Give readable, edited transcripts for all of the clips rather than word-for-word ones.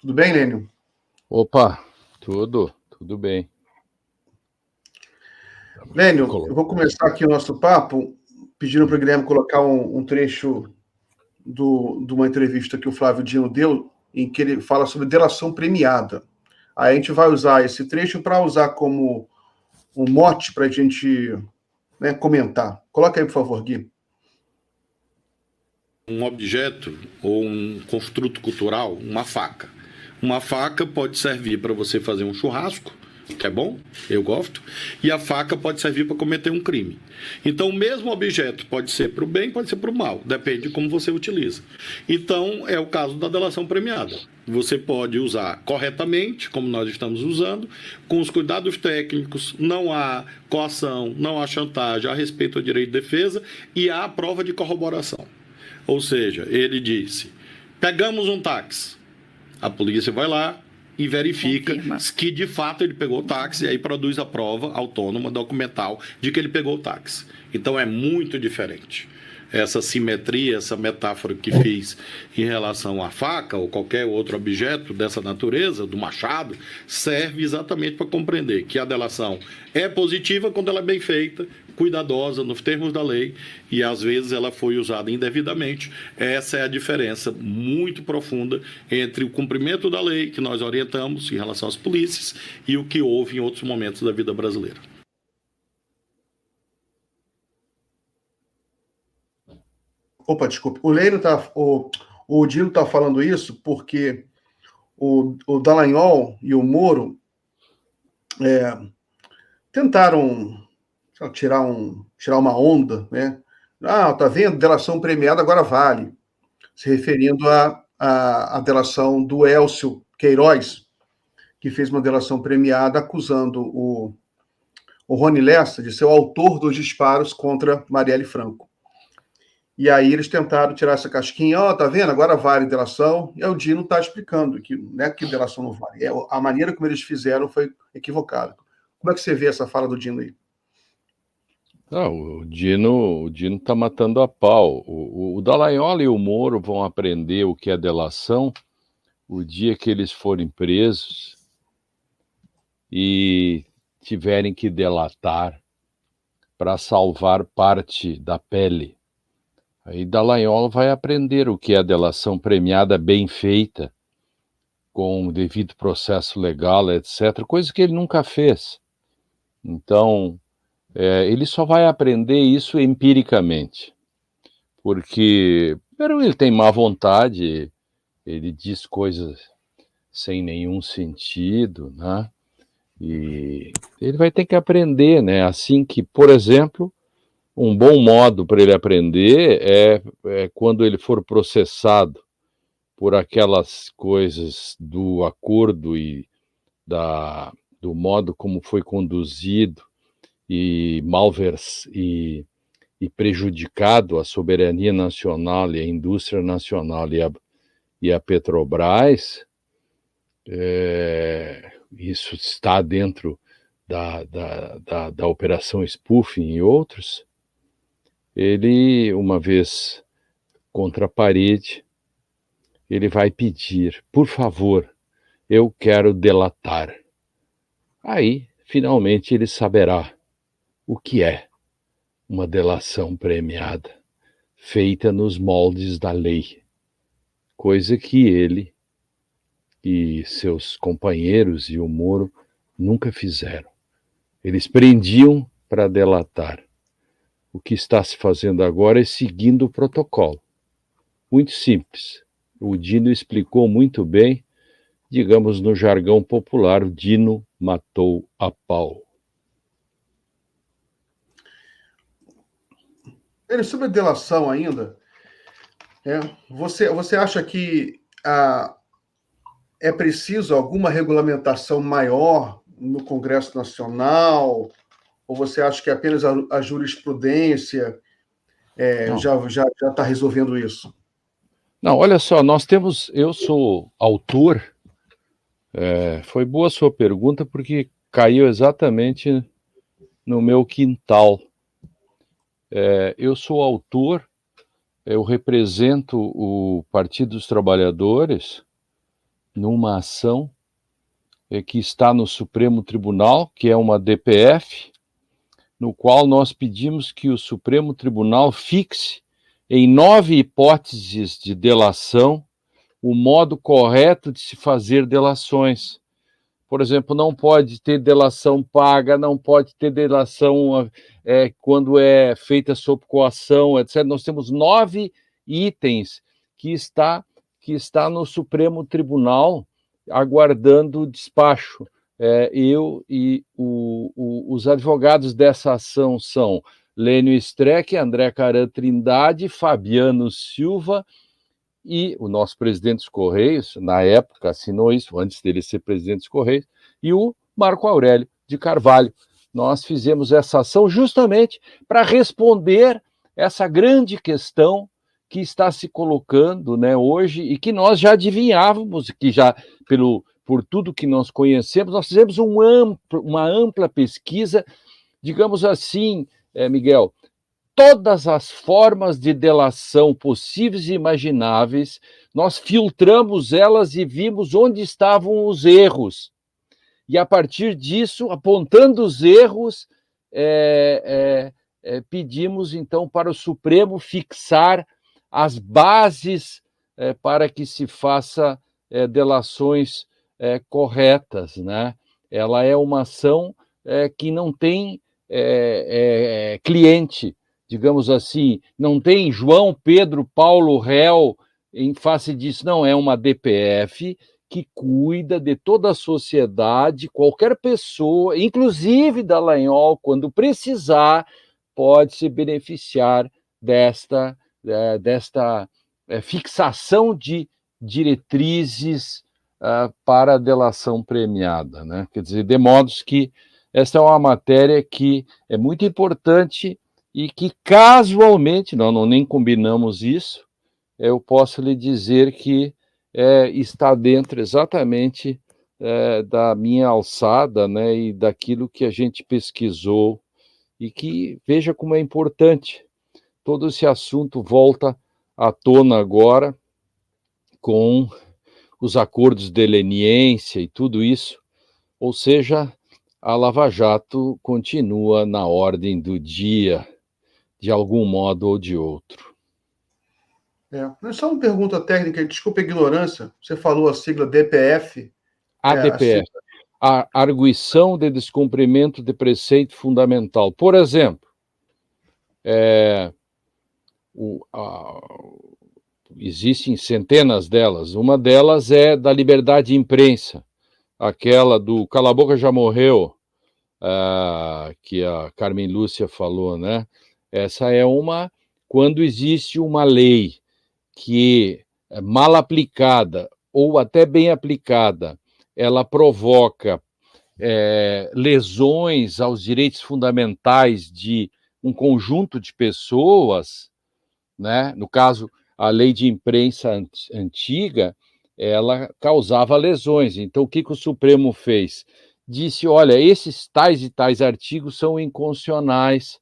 Tudo bem, Lênio? Opa, tudo bem. Lênio, eu vou começar aqui o nosso papo pedindo para o Guilherme colocar um trecho de uma entrevista que o Flávio Dino deu, em que ele fala sobre delação premiada. Aí a gente vai usar esse trecho para usar como um mote para a gente, né, comentar. Coloca aí, por favor, Gui. Um objeto ou um construto cultural, uma faca. Uma faca pode servir para você fazer um churrasco, que é bom, eu gosto, e a faca pode servir para cometer um crime. Então, o mesmo objeto pode ser para o bem, pode ser para o mal, depende de como você utiliza. Então, é o caso da delação premiada. Você pode usar corretamente, como nós estamos usando, com os cuidados técnicos, não há coação, não há chantagem, há respeito ao direito de defesa e há a prova de corroboração. Ou seja, ele disse, pegamos um táxi. A polícia vai lá e verifica que de fato ele pegou o táxi e aí produz a prova autônoma, documental, de que ele pegou o táxi. Então é muito diferente. Essa simetria, essa metáfora que fiz em relação à faca ou qualquer outro objeto dessa natureza, do machado, serve exatamente para compreender que a delação é positiva quando ela é bem feita, cuidadosa, nos termos da lei, e às vezes ela foi usada indevidamente. Essa é a diferença muito profunda entre o cumprimento da lei, que nós orientamos em relação às polícias, e o que houve em outros momentos da vida brasileira. Opa, desculpe. O Dino está falando isso porque o Dallagnol e o Moro tentaram tirar uma onda, né? Ah, tá vendo? Delação premiada agora vale. Se referindo à delação do Elcio Queiroz, que fez uma delação premiada acusando o Rony Lessa de ser o autor dos disparos contra Marielle Franco. E aí eles tentaram tirar essa casquinha, tá vendo? Agora vale delação. E o Dino está explicando que não é que delação não vale. A maneira como eles fizeram foi equivocada. Como é que você vê essa fala do Dino aí? O Dino está matando a pau. O Dallagnol e o Moro vão aprender o que é delação o dia que eles forem presos e tiverem que delatar para salvar parte da pele. Aí Dallagnol vai aprender o que é delação premiada bem feita, com o devido processo legal, etc., coisa que ele nunca fez. Então, ele só vai aprender isso empiricamente, porque, primeiro, ele tem má vontade, ele diz coisas sem nenhum sentido, né? E ele vai ter que aprender, né? Assim que, por exemplo, um bom modo para ele aprender é quando ele for processado por aquelas coisas do acordo e do modo como foi conduzido e prejudicado a soberania nacional e a indústria nacional e a Petrobras, isso está dentro da Operação Spoofing e outros, ele, uma vez contra a parede, ele vai pedir, por favor, eu quero delatar. Aí, finalmente, ele saberá o que é uma delação premiada, feita nos moldes da lei, coisa que ele e seus companheiros e o Moro nunca fizeram. Eles prendiam para delatar. O que está se fazendo agora é seguindo o protocolo. Muito simples. O Dino explicou muito bem, digamos no jargão popular, o Dino matou a pau. Sobre a delação ainda, você acha que é preciso alguma regulamentação maior no Congresso Nacional? Ou você acha que apenas a jurisprudência já está resolvendo isso? Não, olha só, eu sou autor, foi boa a sua pergunta, porque caiu exatamente no meu quintal. Eu sou autor, eu represento o Partido dos Trabalhadores numa ação que está no Supremo Tribunal, que é uma DPF, no qual nós pedimos que o Supremo Tribunal fixe em 9 hipóteses de delação o modo correto de se fazer delações. Por exemplo, não pode ter delação paga, não pode ter delação quando é feita sob coação, etc. Nós temos 9 itens que está no Supremo Tribunal aguardando o despacho. Eu e os advogados dessa ação são Lênio Streck, André Caran Trindade, Fabiano Silva e o nosso presidente dos Correios, na época, assinou isso, antes dele ser presidente dos Correios, e o Marco Aurélio de Carvalho. Nós fizemos essa ação justamente para responder essa grande questão que está se colocando, né, hoje e que nós já adivinhávamos, que já, por tudo que nós conhecemos, nós fizemos uma ampla pesquisa, digamos assim, Miguel, todas as formas de delação possíveis e imagináveis, nós filtramos elas e vimos onde estavam os erros. E, a partir disso, apontando os erros, pedimos, então, para o Supremo fixar as bases para que se faça delações corretas, né? Ela é uma ação que não tem cliente, digamos assim, não tem João, Pedro, Paulo, réu em face disso, não, é uma DPF que cuida de toda a sociedade, qualquer pessoa, inclusive Dallagnol, quando precisar, pode se beneficiar desta fixação de diretrizes para a delação premiada, né? Quer dizer, de modo que esta é uma matéria que é muito importante e que, casualmente, nós nem combinamos isso, eu posso lhe dizer que está dentro exatamente da minha alçada, né, e daquilo que a gente pesquisou, e que veja como é importante. Todo esse assunto volta à tona agora com os acordos de leniência e tudo isso, ou seja, a Lava Jato continua na ordem do dia, de algum modo ou de outro. Só uma pergunta técnica, desculpa a ignorância, você falou a sigla DPF. ADPF, a Arguição de Descumprimento de Preceito Fundamental. Por exemplo, existem centenas delas, uma delas é da liberdade de imprensa, aquela do Cala a Boca Já Morreu, que a Carmen Lúcia falou, né? Essa é uma, quando existe uma lei que, mal aplicada ou até bem aplicada, ela provoca lesões aos direitos fundamentais de um conjunto de pessoas, né? No caso, a lei de imprensa antiga, ela causava lesões. Então, o que o Supremo fez? Disse, olha, esses tais e tais artigos são inconstitucionais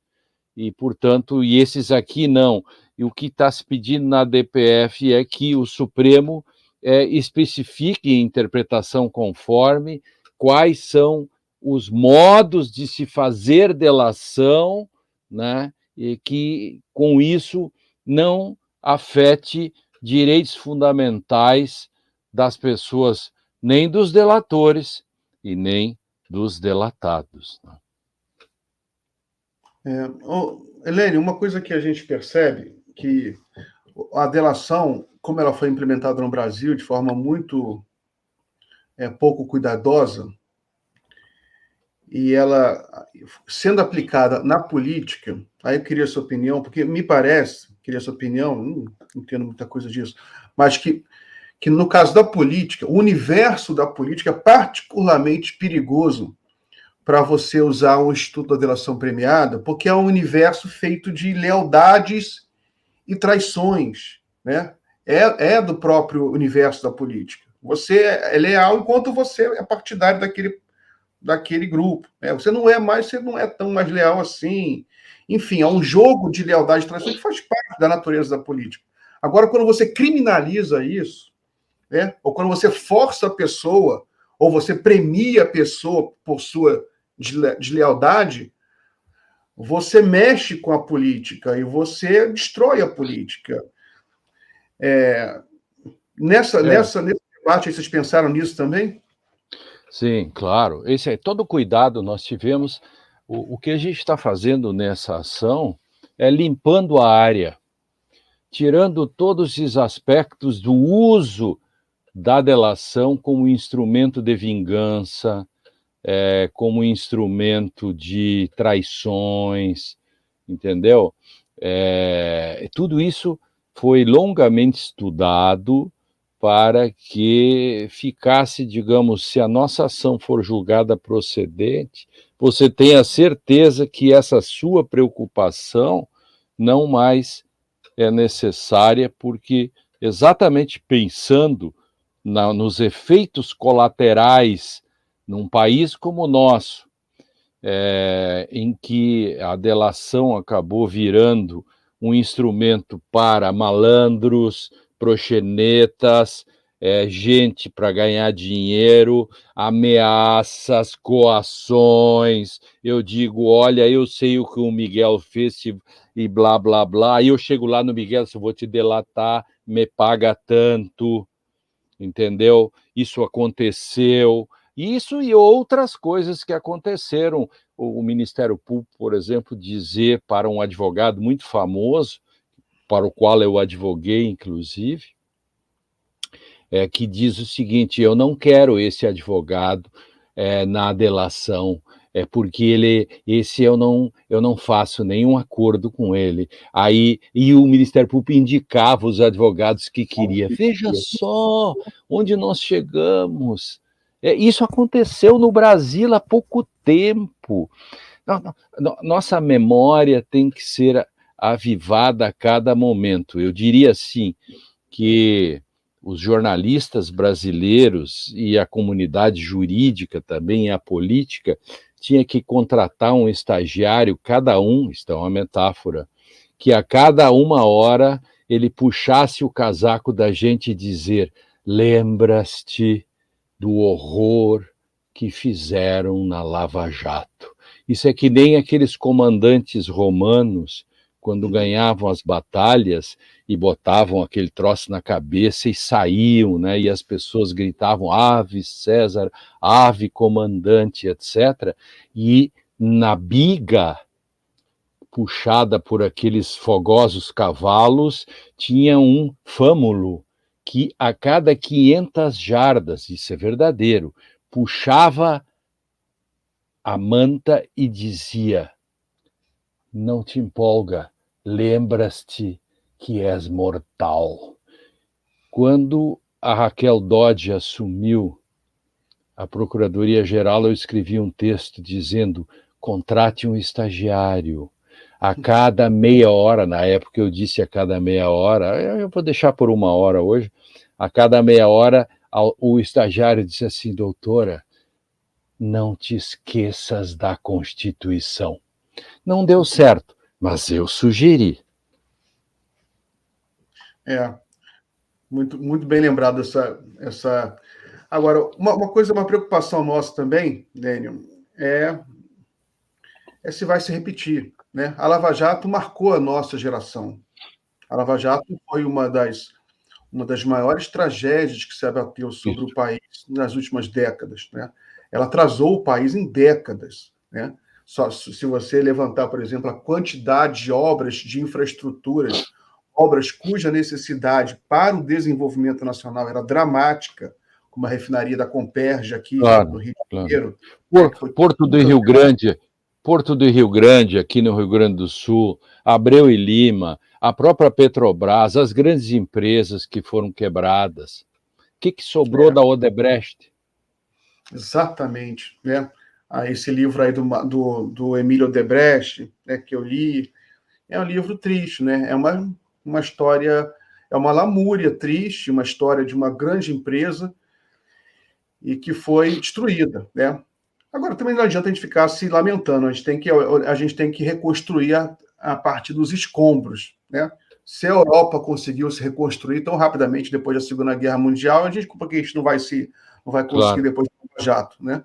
e, portanto, e esses aqui não. E o que está se pedindo na DPF é que o Supremo especifique em interpretação conforme quais são os modos de se fazer delação, né? E que, com isso, não afete direitos fundamentais das pessoas, nem dos delatores e nem dos delatados. Helene, uma coisa que a gente percebe, que a delação, como ela foi implementada no Brasil de forma muito pouco cuidadosa, e ela sendo aplicada na política, aí eu queria a sua opinião, porque me parece, queria a sua opinião, não entendo muita coisa disso, mas que no caso da política, o universo da política é particularmente perigoso para você usar o Instituto da Delação Premiada, porque é um universo feito de lealdades e traições, né? É do próprio universo da política. Você é leal enquanto você é partidário daquele grupo, né? Você não é tão mais leal assim. Enfim, é um jogo de lealdade e traição que faz parte da natureza da política. Agora, quando você criminaliza isso, né? Ou quando você força a pessoa, ou você premia a pessoa por sua deslealdade, você mexe com a política e você destrói a política. Nesse debate, vocês pensaram nisso também? Sim, claro. Esse é todo cuidado nós tivemos. O que a gente está fazendo nessa ação é limpando a área, tirando todos esses aspectos do uso da delação como instrumento de vingança, como instrumento de traições, entendeu? Tudo isso foi longamente estudado para que ficasse, digamos, se a nossa ação for julgada procedente, você tenha certeza que essa sua preocupação não mais é necessária, porque exatamente pensando nos efeitos colaterais num país como o nosso, em que a delação acabou virando um instrumento para malandros, proxenetas, gente para ganhar dinheiro, ameaças, coações. Eu digo, olha, eu sei o que o Miguel fez e blá, blá, blá. Aí eu chego lá no Miguel, se eu vou te delatar, me paga tanto, entendeu? Isso aconteceu. Isso e outras coisas que aconteceram. O Ministério Público, por exemplo, dizer para um advogado muito famoso, para o qual eu advoguei, inclusive, que diz o seguinte: eu não quero esse advogado na delação, porque esse eu não faço nenhum acordo com ele. Aí, e o Ministério Público indicava os advogados que queria. Veja só onde nós chegamos. Isso aconteceu no Brasil há pouco tempo. Nossa memória tem que ser avivada a cada momento. Eu diria assim que os jornalistas brasileiros e a comunidade jurídica também, e a política, tinha que contratar um estagiário, cada um, isto é uma metáfora, que a cada 1 hora ele puxasse o casaco da gente e dizer: lembras-te do horror que fizeram na Lava Jato. Isso é que nem aqueles comandantes romanos, quando ganhavam as batalhas e botavam aquele troço na cabeça e saíam, né? E as pessoas gritavam: Ave César, ave comandante, etc. E na biga, puxada por aqueles fogosos cavalos, tinha um fâmulo que a cada 500 jardas, isso é verdadeiro, puxava a manta e dizia: não te empolga, lembras-te que és mortal. Quando a Raquel Dodge assumiu a Procuradoria-Geral, eu escrevi um texto dizendo: contrate um estagiário. A cada meia hora, na época eu disse a cada meia hora, eu vou deixar por 1 hora hoje, a cada meia hora o estagiário disse assim: doutora, não te esqueças da Constituição. Não deu certo, mas eu sugeri. Muito, muito bem lembrado essa... Agora, uma preocupação nossa também, Daniel, é se vai se repetir, né? A Lava Jato marcou a nossa geração. A Lava Jato foi uma das maiores tragédias que se abateu sobre o país nas últimas décadas, né? Ela atrasou o país em décadas, né? Só se você levantar, por exemplo, a quantidade de obras de infraestruturas, obras cuja necessidade para o desenvolvimento nacional era dramática, como a refinaria da Comperj aqui no Rio de Janeiro. Porto do Rio Grande, aqui no Rio Grande do Sul, Abreu e Lima, a própria Petrobras, as grandes empresas que foram quebradas. O que sobrou da Odebrecht? Exatamente, né? Esse livro aí do Emílio Odebrecht, né, que eu li, é um livro triste, né? É uma história, é uma lamúria triste, uma história de uma grande empresa e que foi destruída, né? Agora, também não adianta a gente ficar se lamentando, a gente tem que reconstruir a partir dos escombros, né? Se a Europa conseguiu se reconstruir tão rapidamente depois da Segunda Guerra Mundial, a gente, por que a gente não vai conseguir Claro. depois do Lava Jato, né?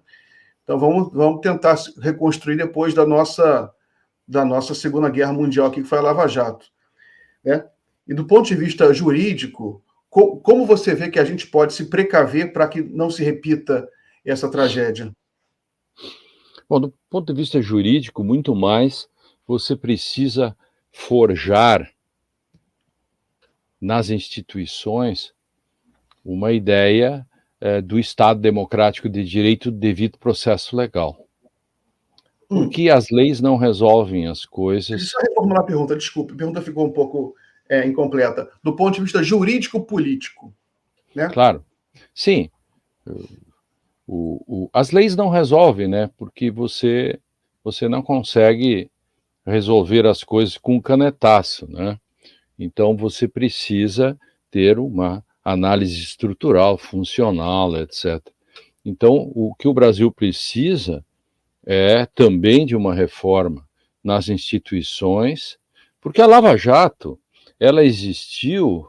Então vamos tentar reconstruir depois da nossa Segunda Guerra Mundial aqui, que foi a Lava Jato, né? E do ponto de vista jurídico, como você vê que a gente pode se precaver para que não se repita essa tragédia? Bom, do ponto de vista jurídico, muito mais, você precisa forjar nas instituições uma ideia do Estado democrático de direito devido processo legal. Porque as leis não resolvem as coisas. Deixa eu só reformular a pergunta, desculpe, a pergunta ficou um pouco incompleta. Do ponto de vista jurídico-político, né? Claro, sim. As leis não resolvem, né? Porque você não consegue resolver as coisas com um canetaço, né? Então você precisa ter uma análise estrutural, funcional, etc. Então, o que o Brasil precisa é também de uma reforma nas instituições, porque a Lava Jato ela existiu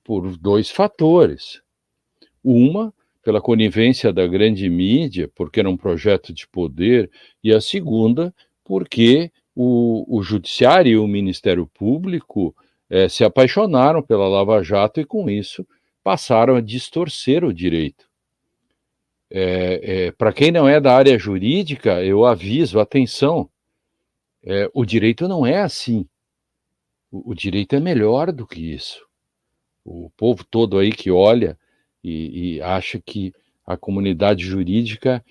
por dois fatores. Uma, pela conivência da grande mídia, porque era um projeto de poder, e a segunda, porque o Judiciário e o Ministério Público se apaixonaram pela Lava Jato e, com isso, passaram a distorcer o direito. Para quem não é da área jurídica, eu aviso, atenção, o direito não é assim. O direito é melhor do que isso. O povo todo aí que olha e acha que a comunidade jurídica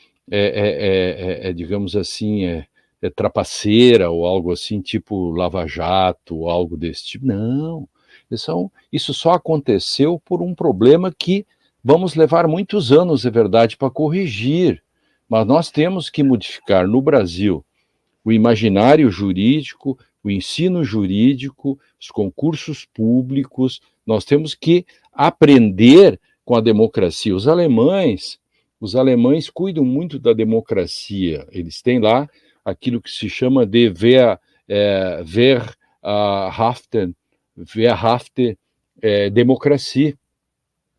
digamos assim, é trapaceira ou algo assim, tipo Lava Jato, ou algo desse tipo. Não, isso só aconteceu por um problema que vamos levar muitos anos, é verdade, para corrigir. Mas nós temos que modificar no Brasil o imaginário jurídico, o ensino jurídico, os concursos públicos. Nós temos que aprender com a democracia. Os alemães cuidam muito da democracia. Eles têm lá aquilo que se chama de Wehrhafte democracia,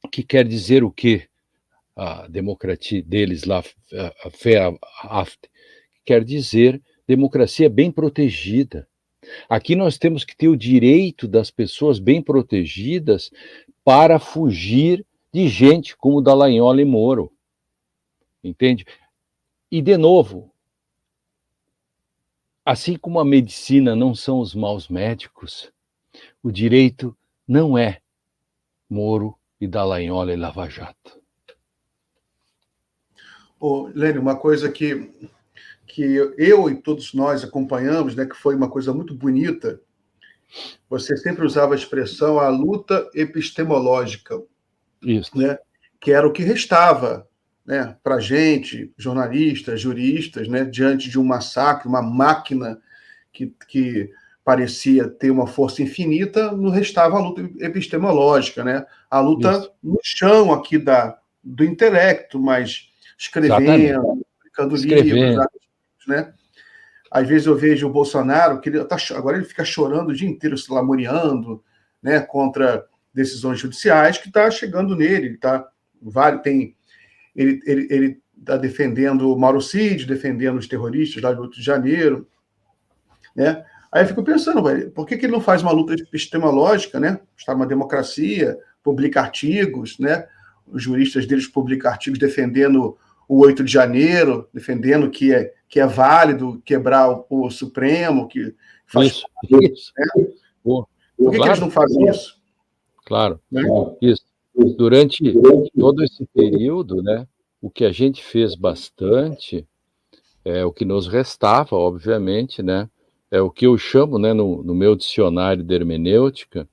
que quer dizer o quê? A democracia deles lá, Wehrhafte, quer dizer democracia bem protegida. Aqui nós temos que ter o direito das pessoas bem protegidas para fugir de gente como Dallagnol e Moro. Entende? E, de novo, assim como a medicina não são os maus médicos, o direito não é Moro e Dallagnol e Lava Jato. Lênio, uma coisa que eu e todos nós acompanhamos, né, que foi uma coisa muito bonita, você sempre usava a expressão a luta epistemológica. Isso. Né, que era o que restava, né, para a gente, jornalistas, juristas, né, diante de um massacre, uma máquina que parecia ter uma força infinita, não restava a luta epistemológica, né, a luta Isso. no chão aqui do intelecto, mas escrevendo, publicando livros, né? Às vezes eu vejo o Bolsonaro, que agora ele fica chorando o dia inteiro, se lamuriando, né, contra decisões judiciais que está chegando nele. Ele está defendendo o Mauro Cid, defendendo os terroristas lá do Rio de Janeiro. Né? Aí eu fico pensando, por que ele não faz uma luta epistemológica, né? Está numa democracia, publica artigos, né? Os juristas deles publicam artigos defendendo o 8 de janeiro, defendendo que é válido quebrar o Supremo, que faz isso. Né? Por que eles não fazem isso? Claro, né? Isso. Durante todo esse período, né, o que a gente fez bastante, o que nos restava, obviamente, né, é o que eu chamo, né, no meu dicionário de hermenêutica,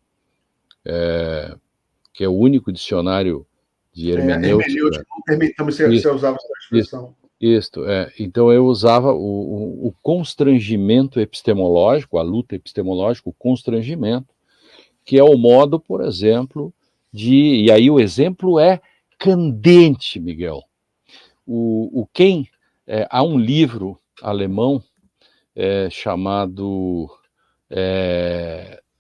que é o único dicionário de hermenêutica. Não permitamos você usar essa expressão. Isso, então eu usava o constrangimento epistemológico, a luta epistemológica, o constrangimento, que é o modo, por exemplo, e aí o exemplo é candente, Miguel. Há um livro alemão chamado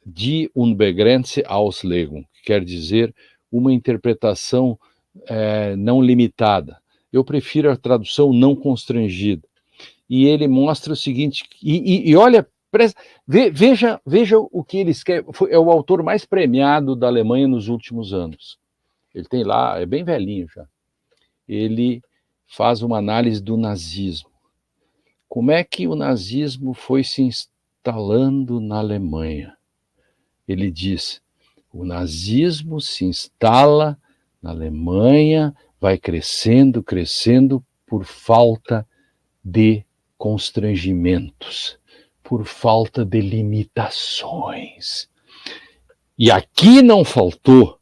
die unbegrenzte Auslegung, que quer dizer uma interpretação não limitada. Eu prefiro a tradução não constrangida. E ele mostra o seguinte, e olha, veja o que ele escreve, é o autor mais premiado da Alemanha nos últimos anos. Ele tem lá, é bem velhinho já. Ele faz uma análise do nazismo. Como é que o nazismo foi se instalando na Alemanha? Ele diz, o nazismo se instala na Alemanha, vai crescendo por falta de constrangimentos, por falta de limitações. E aqui não faltou.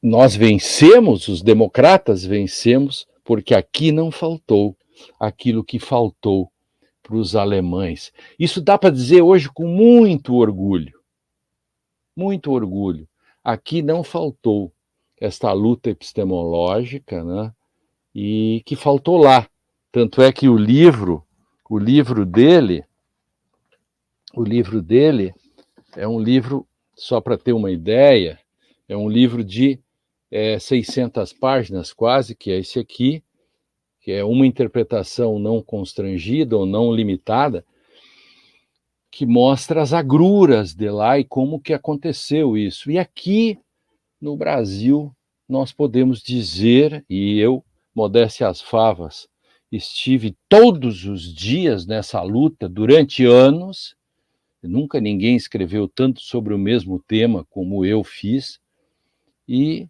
Nós vencemos, os democratas vencemos, porque aqui não faltou aquilo que faltou para os alemães. Isso dá para dizer hoje com muito orgulho. Muito orgulho. Aqui não faltou esta luta epistemológica, né? E que faltou lá. Tanto é que o livro dele é um livro, só para ter uma ideia, é um livro de 600 páginas quase, que é esse aqui, que é uma interpretação não constrangida ou não limitada, que mostra as agruras de lá e como que aconteceu isso. E aqui, no Brasil, nós podemos dizer, e eu, modéstia às favas, estive todos os dias nessa luta durante anos, nunca ninguém escreveu tanto sobre o mesmo tema como eu fiz, e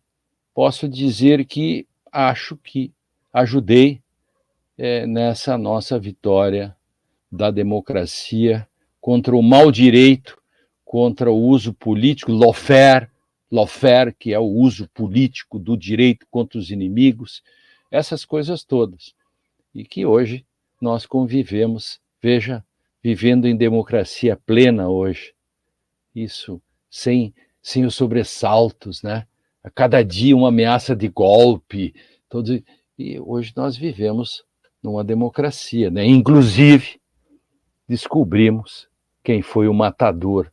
posso dizer que acho que ajudei nessa nossa vitória da democracia contra o mau direito, contra o uso político, lawfare, que é o uso político do direito contra os inimigos, essas coisas todas. E que hoje nós convivemos, veja, vivendo em democracia plena hoje. Isso, sem os sobressaltos, né? A cada dia uma ameaça de golpe. E hoje nós vivemos numa democracia, né? Inclusive, descobrimos quem foi o matador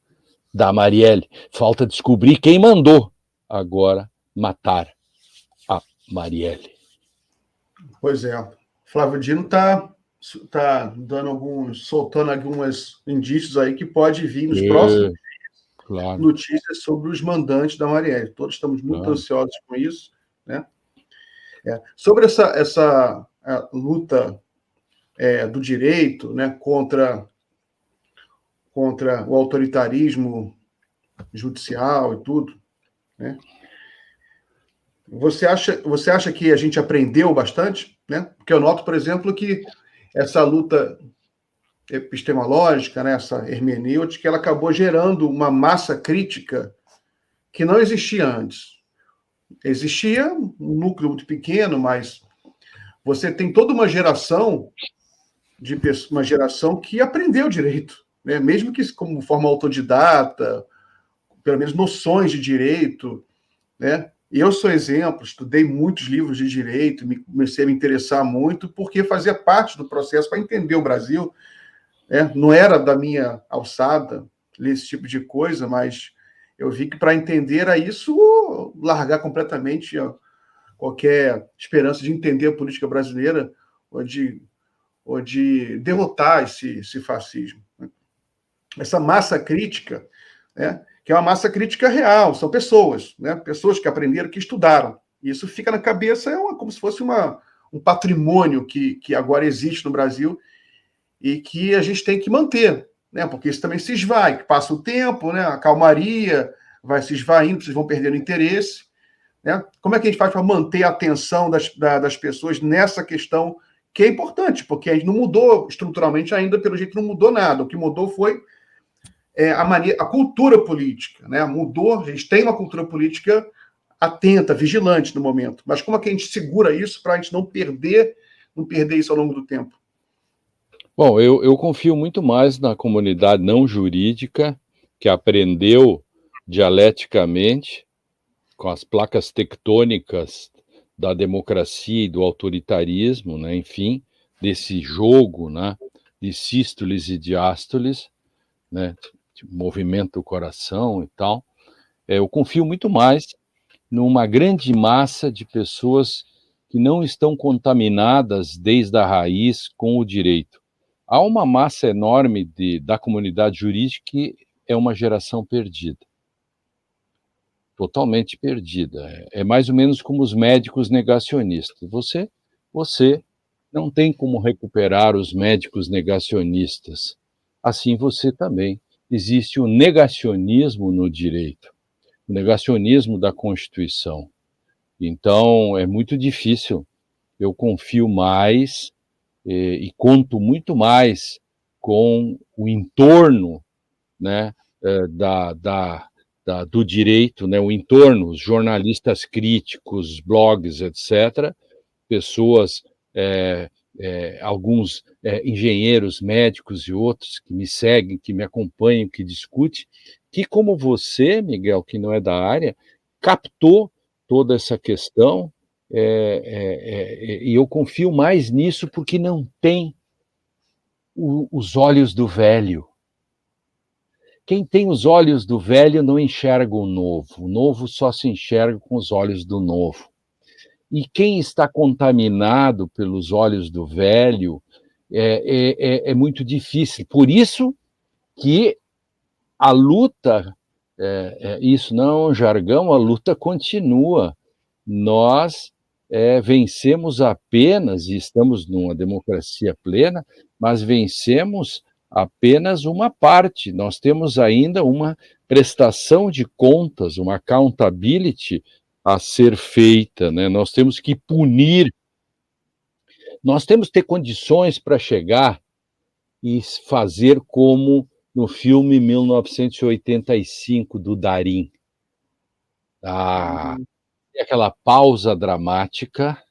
da Marielle. Falta descobrir quem mandou agora matar a Marielle. Pois é. Flávio Dino está soltando alguns indícios aí que pode vir nos próximos dias, claro, notícias sobre os mandantes da Marielle. Todos estamos muito ansiosos com isso, né? Sobre essa luta do direito, né, contra o autoritarismo judicial e tudo, né? Você acha que a gente aprendeu bastante, né? Porque eu noto, por exemplo, que essa luta epistemológica, né, essa hermenêutica, ela acabou gerando uma massa crítica que não existia antes. Existia um núcleo muito pequeno, mas você tem toda uma geração que aprendeu direito, né? Mesmo que como forma autodidata, pelo menos noções de direito, né? Eu sou exemplo, estudei muitos livros de direito, comecei a me interessar muito, porque fazia parte do processo para entender o Brasil. Não era da minha alçada ler esse tipo de coisa, mas eu vi que para entender era isso, largar completamente qualquer esperança de entender a política brasileira ou de derrotar esse fascismo. Essa massa crítica, né, que é uma massa crítica real, são pessoas, né, pessoas que aprenderam, que estudaram. Isso fica na cabeça, como se fosse um patrimônio que agora existe no Brasil e que a gente tem que manter, né, porque isso também se esvai, que passa o tempo, né, a calmaria vai se esvaindo, vocês vão perdendo interesse. Né? Como é que a gente faz para manter a atenção das pessoas nessa questão que é importante, porque a gente não mudou estruturalmente ainda, pelo jeito não mudou nada. O que mudou foi a cultura política. Né? Mudou, a gente tem uma cultura política atenta, vigilante no momento. Mas como é que a gente segura isso para a gente não perder isso ao longo do tempo? Bom, eu confio muito mais na comunidade não jurídica, que aprendeu dialeticamente com as placas tectônicas da democracia e do autoritarismo, né? Enfim, desse jogo, né? De sístoles e diástoles, né? movimenta o coração e tal. Eu confio muito mais numa grande massa de pessoas que não estão contaminadas desde a raiz com o direito. Há uma massa enorme da comunidade jurídica que é uma geração perdida. Totalmente perdida. É mais ou menos como os médicos negacionistas. Você não tem como recuperar os médicos negacionistas. Assim você também. Existe o negacionismo no direito, o negacionismo da Constituição. Então, é muito difícil. Eu confio mais e conto muito mais com o entorno, né, do direito, né, o entorno, os jornalistas críticos, blogs, etc., pessoas, alguns engenheiros, médicos e outros que me seguem, que me acompanham, que discutem, que como você, Miguel, que não é da área, captou toda essa questão, e eu confio mais nisso porque não tem os olhos do velho. Quem tem os olhos do velho não enxerga o novo só se enxerga com os olhos do novo. E quem está contaminado pelos olhos do velho é muito difícil. Por isso que a luta, isso não é um jargão, a luta continua. Nós vencemos apenas, e estamos numa democracia plena, mas vencemos apenas uma parte. Nós temos ainda uma prestação de contas, uma accountability a ser feita, né? Nós temos que punir, nós temos que ter condições para chegar e fazer como no filme 1985 do Darim. Aquela pausa dramática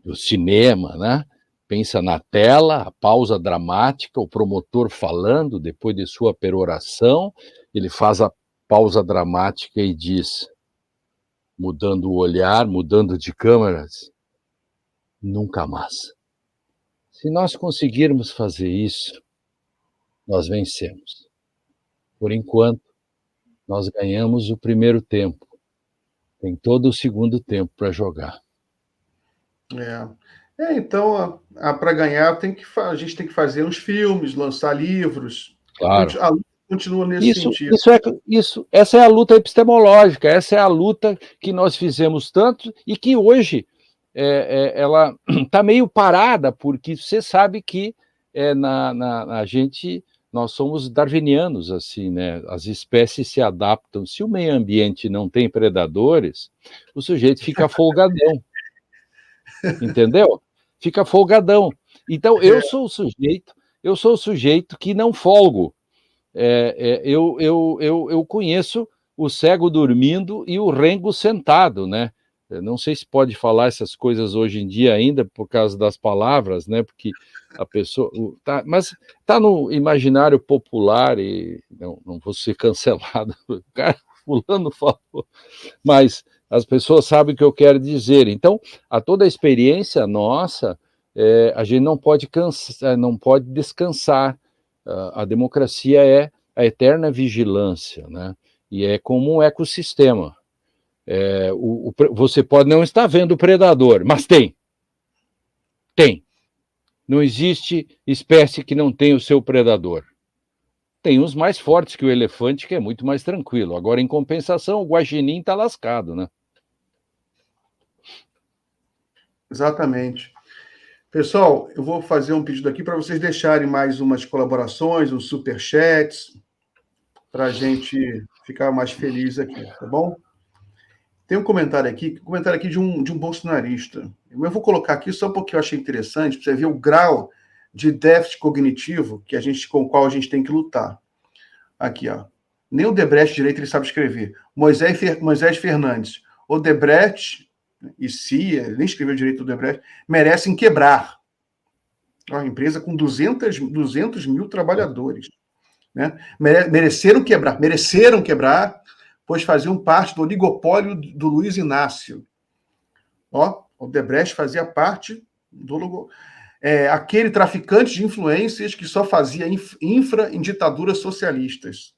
do cinema, né? Pensa na tela, a pausa dramática, o promotor falando depois de sua peroração, ele faz a pausa dramática e diz, mudando o olhar, mudando de câmeras, nunca mais. Se nós conseguirmos fazer isso, nós vencemos. Por enquanto, nós ganhamos o primeiro tempo. Tem todo o segundo tempo para jogar. Então, para ganhar, a gente tem que fazer uns filmes, lançar livros. Claro. A luta continua nesse sentido. Essa é a luta epistemológica, essa é a luta que nós fizemos tanto e que hoje ela está meio parada, porque você sabe que a gente, nós somos darwinianos, assim, né? As espécies se adaptam. Se o meio ambiente não tem predadores, o sujeito fica folgadão. Entendeu? Fica folgadão. Então, eu sou o sujeito que não folgo. Eu conheço o cego dormindo e o rengo sentado, né? Eu não sei se pode falar essas coisas hoje em dia ainda por causa das palavras, né? Porque a pessoa mas está no imaginário popular e não vou ser cancelado. O cara fulano falou, mas as pessoas sabem o que eu quero dizer. Então, a toda a experiência nossa, a gente não pode descansar. A democracia é a eterna vigilância, né? E é como um ecossistema. Você pode não estar vendo o predador, mas tem. Não existe espécie que não tenha o seu predador. Tem os mais fortes que o elefante, que é muito mais tranquilo. Agora, em compensação, o guaxinim está lascado, né? Exatamente. Pessoal, eu vou fazer um pedido aqui para vocês deixarem mais umas colaborações, uns superchats, para a gente ficar mais feliz aqui, tá bom? Tem um comentário aqui de um bolsonarista. Eu vou colocar aqui só porque eu achei interessante, para você ver o grau de déficit cognitivo com o qual a gente tem que lutar. Aqui, ó. Nem o Debrecht direito ele sabe escrever. Moisés Fernandes. Odebrecht e CIA, nem escreveu direito o Debrecht, merecem quebrar. Uma empresa com 200 mil trabalhadores. Né? Mereceram quebrar, pois faziam parte do oligopólio do Luiz Inácio. O Odebrecht fazia parte do aquele traficante de influências que só fazia infra em ditaduras socialistas.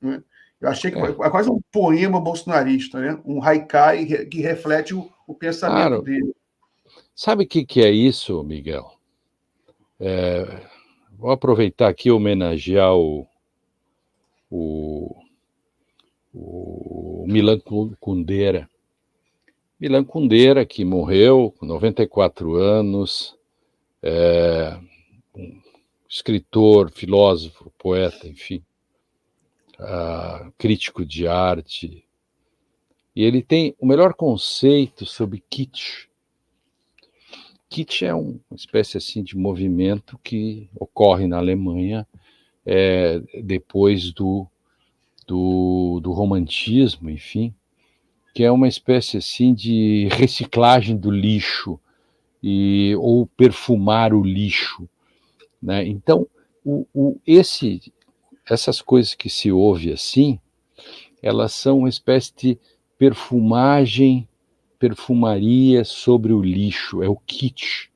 Né? Eu achei que é quase um poema bolsonarista, né? Um haikai que reflete o pensamento dele. Sabe o que é isso, Miguel? Vou aproveitar aqui e homenagear o Milan Kundera. Milan Kundera, que morreu com 94 anos, um escritor, filósofo, poeta, enfim, crítico de arte. E ele tem o melhor conceito sobre kitsch. Kitsch é uma espécie assim de movimento que ocorre na Alemanha depois do romantismo, enfim, que é uma espécie assim de reciclagem do lixo ou perfumar o lixo, né? Então, essas coisas que se ouve assim, elas são uma espécie de perfumaria sobre o lixo, é o kitsch.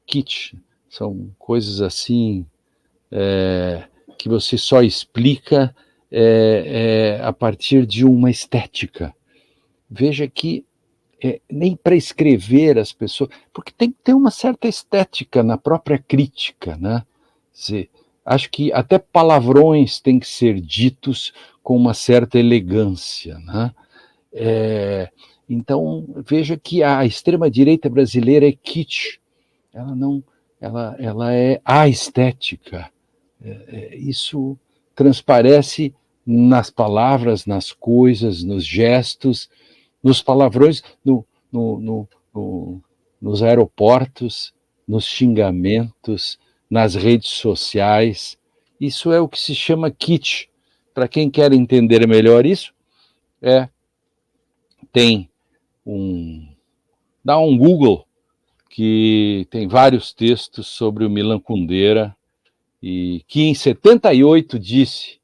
Kitsch são coisas assim que você só explica a partir de uma estética. Veja que nem para escrever as pessoas, porque tem que ter uma certa estética na própria crítica, né? Acho que até palavrões têm que ser ditos com uma certa elegância, né? Então, veja que a extrema-direita brasileira é kitsch, ela é estética. Isso transparece nas palavras, nas coisas, nos gestos, nos palavrões, nos aeroportos, nos xingamentos, nas redes sociais. Isso é o que se chama kitsch. Para quem quer entender melhor isso, dá um Google, que tem vários textos sobre o Milan Kundera, e que em 78 disse: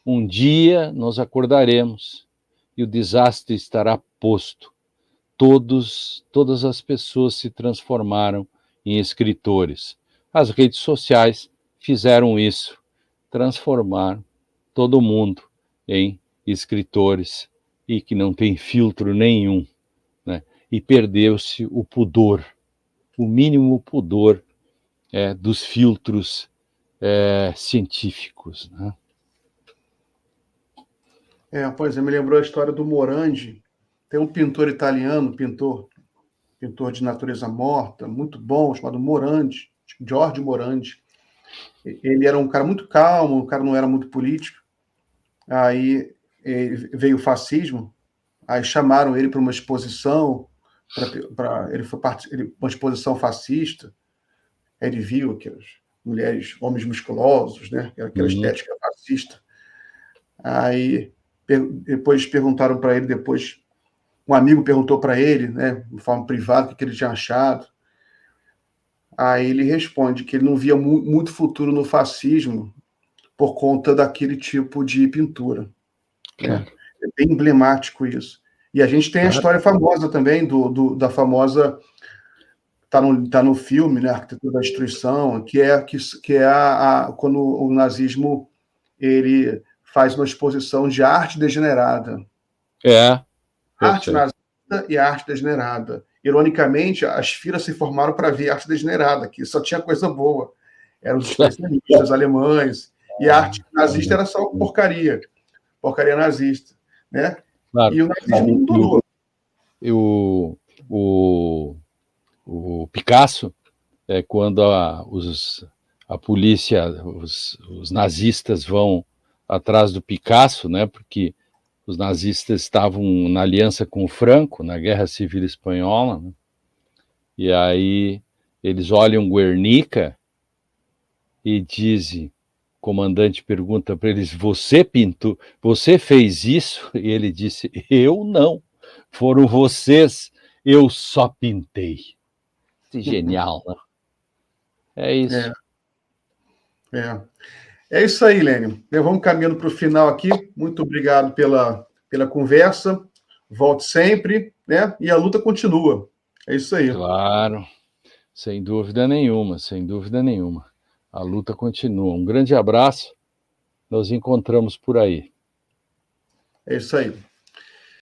um dia nós acordaremos e o desastre estará posto. Todas as pessoas se transformaram em escritores. As redes sociais fizeram isso, transformaram todo mundo em escritores e que não tem filtro nenhum, né? E perdeu-se o pudor, o mínimo pudor dos filtros científicos, né? Pois é, me lembrou a história do Morandi. Tem um pintor italiano, pintor de natureza morta, muito bom, chamado Morandi, Giorgio Morandi. Ele era um cara muito calmo, um cara não era muito político. Aí veio o fascismo, aí chamaram ele para uma exposição, ele foi uma exposição fascista. Ele viu aquelas mulheres, homens musculosos, né? Aquela estética fascista. Aí depois perguntaram para ele, um amigo perguntou para ele, né, de forma privada, o que ele tinha achado. Aí ele responde que ele não via muito futuro no fascismo por conta daquele tipo de pintura. Né? É bem emblemático isso. E a gente tem a história famosa também da famosa, tá no filme, né, Arquitetura da Destruição, que é quando o nazismo ele faz uma exposição de arte degenerada. Arte nazista e arte degenerada. Ironicamente, as filas se formaram para ver arte degenerada, que só tinha coisa boa. Eram os especialistas alemães, e a arte nazista era só porcaria nazista, né? Claro. E o nazismo não durou. O Picasso, quando a polícia, os nazistas vão atrás do Picasso, né? Porque os nazistas estavam na aliança com o Franco, na Guerra Civil Espanhola, né? E aí eles olham Guernica e dizem, o comandante pergunta para eles: você pintou, você fez isso? E ele disse: eu não, foram vocês, eu só pintei. Genial, né? É isso. É isso aí, Lênio. Vamos caminhando para o final aqui. Muito obrigado pela conversa. Volte sempre, né? E a luta continua. É isso aí. Claro. Sem dúvida nenhuma, sem dúvida nenhuma. A luta continua. Um grande abraço, nos encontramos por aí. É isso aí.